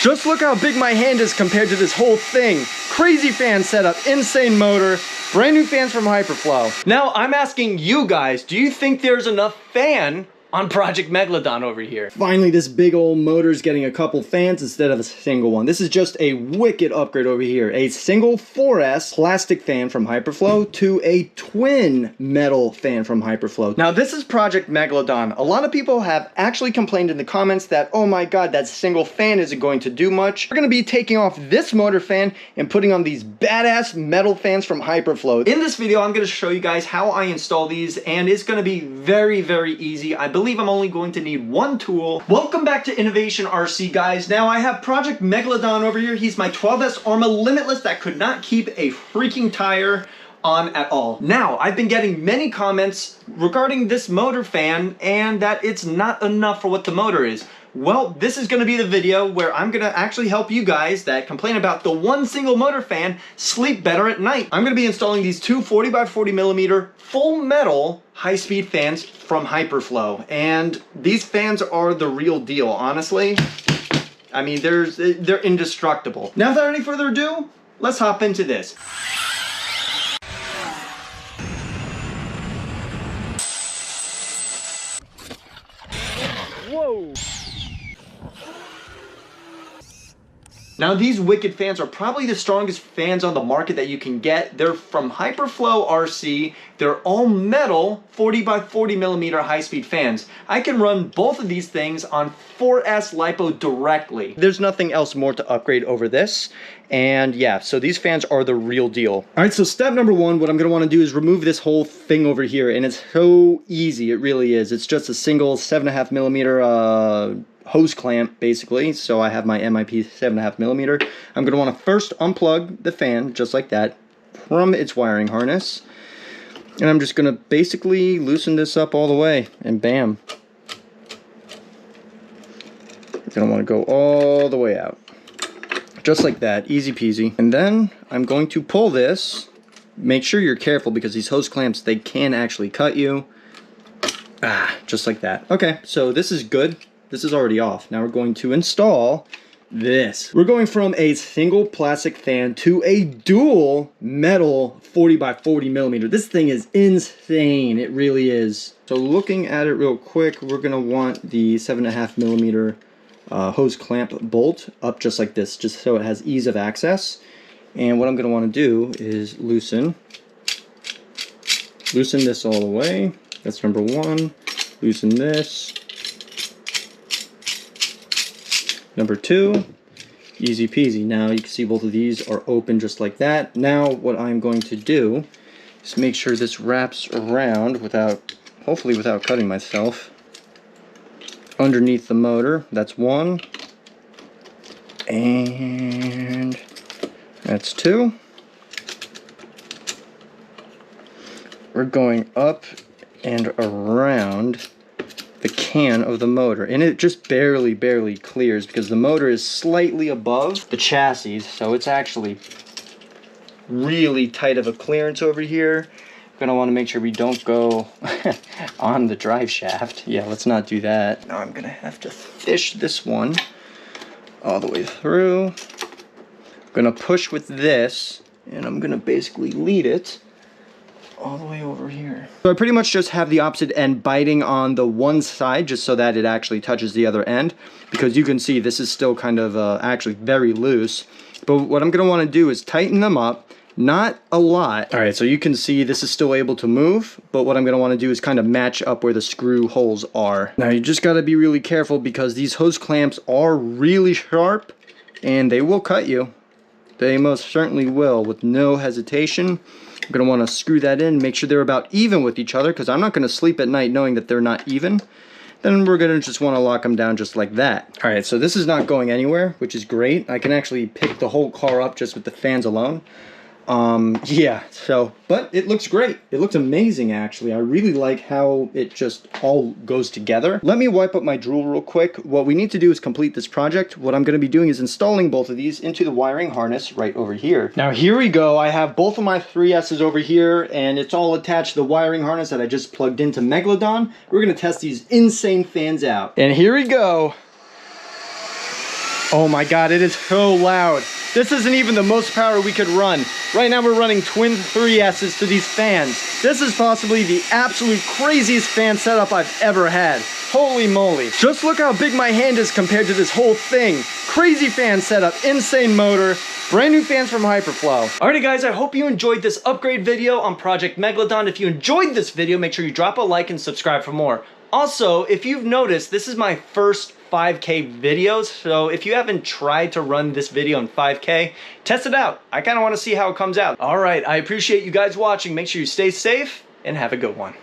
Just look how big my hand is compared to this whole thing. Crazy fan setup, insane motor, brand new fans from HyperFlow. Now I'm asking you guys, do you think there's enough fan on Project Megalodon over here? Finally, this big old motor is getting a couple fans instead of a single one. This is just a wicked upgrade over here. A single 4S plastic fan from HyperFlow to a twin metal fan from HyperFlow. Now this is Project Megalodon. A lot of people have actually complained in the comments that, oh my god, that single fan isn't going to do much. We're going to be taking off this motor fan and putting on these badass metal fans from HyperFlow. In this video, I'm going to show you guys how I install these, and it's going to be very, very easy. I believe I'm only going to need one tool. Welcome back to Innovation RC, guys. Now I have Project Megalodon over here. He's my 12S Arrma Limitless that could not keep a freaking tire on at all. Now, I've been getting many comments regarding this motor fan and that it's not enough for what the motor is. Well, this is going to be the video where I'm going to actually help you guys that complain about the one single motor fan sleep better at night. I'm going to be installing these two 40 by 40 millimeter full metal high-speed fans from HyperFlow, and these fans are the real deal, honestly. I mean, they're indestructible. Now, without any further ado, let's hop into this. Whoa! Now these wicked fans are probably the strongest fans on the market that you can get. They're from HyperFlow RC. They're all metal 40 by 40 millimeter high-speed fans. I can run both of these things on 4S LiPo directly. There's nothing else more to upgrade over this. And yeah, so these fans are the real deal. All right, so step number one, what I'm gonna wanna do is remove this whole thing over here. And it's so easy, it really is. It's just a single 7.5 millimeter hose clamp, basically. So I have my MIP 7.5 millimeter. I'm gonna wanna first unplug the fan, just like that, from its wiring harness. And I'm just gonna basically loosen this up all the way, and bam. You're gonna wanna go all the way out. Just like that, easy peasy. And then I'm going to pull this. Make sure you're careful because these hose clamps, they can actually cut you. Just like that. Okay, so this is good. This is already off. Now we're going to install this. We're going from a single plastic fan to a dual metal 40 by 40 millimeter. This thing is insane. It really is. So looking at it real quick, we're gonna want the 7.5 millimeter hose clamp bolt up just like this, just so it has ease of access. And what I'm gonna wanna do is loosen this all the way. That's number one. Loosen this. Number two, easy peasy. Now you can see both of these are open just like that. Now what I'm going to do is make sure this wraps around hopefully without cutting myself, underneath the motor. That's one. And that's two. We're going up and around the can of the motor, and it just barely clears because the motor is slightly above the chassis, so it's actually really tight of a clearance over here. Gonna want to make sure we don't go on the drive shaft. Yeah, let's not do that. Now I'm gonna have to fish this one all the way through. I'm gonna push with this, and I'm gonna basically lead it all the way over here. So I pretty much just have the opposite end biting on the one side just so that it actually touches the other end, because you can see this is still kind of actually very loose. But what I'm going to want to do is tighten them up, not a lot. All right, so you can see this is still able to move, but what I'm going to want to do is kind of match up where the screw holes are. Now you just got to be really careful because these hose clamps are really sharp and they will cut you. They most certainly will, with no hesitation. I'm going to want to screw that in, make sure they're about even with each other, because I'm not going to sleep at night knowing that they're not even. Then we're going to just want to lock them down just like that. Alright, so this is not going anywhere, which is great. I can actually pick the whole car up just with the fans alone. Yeah, so, but it looks great. It looks amazing, actually. I really like how it just all goes together. Let me wipe up my drool real quick. What we need to do is complete this project. What I'm going to be doing is installing both of these into the wiring harness right over here. Now, here we go. I have both of my 3S's over here, and it's all attached to the wiring harness that I just plugged into Megalodon. We're going to test these insane fans out. And here we go. Oh my god, it is so loud. This isn't even the most power we could run. Right now we're running twin 3S's to these fans. This is possibly the absolute craziest fan setup I've ever had. Holy moly. Just look how big my hand is compared to this whole thing. Crazy fan setup, insane motor, brand new fans from HyperFlow. Alrighty guys, I hope you enjoyed this upgrade video on Project Megalodon. If you enjoyed this video, make sure you drop a like and subscribe for more. Also, if you've noticed, this is my first 5K videos, so if you haven't tried to run this video in 5K, test it out. I kind of want to see how it comes out. Alright, I appreciate you guys watching. Make sure you stay safe and have a good one.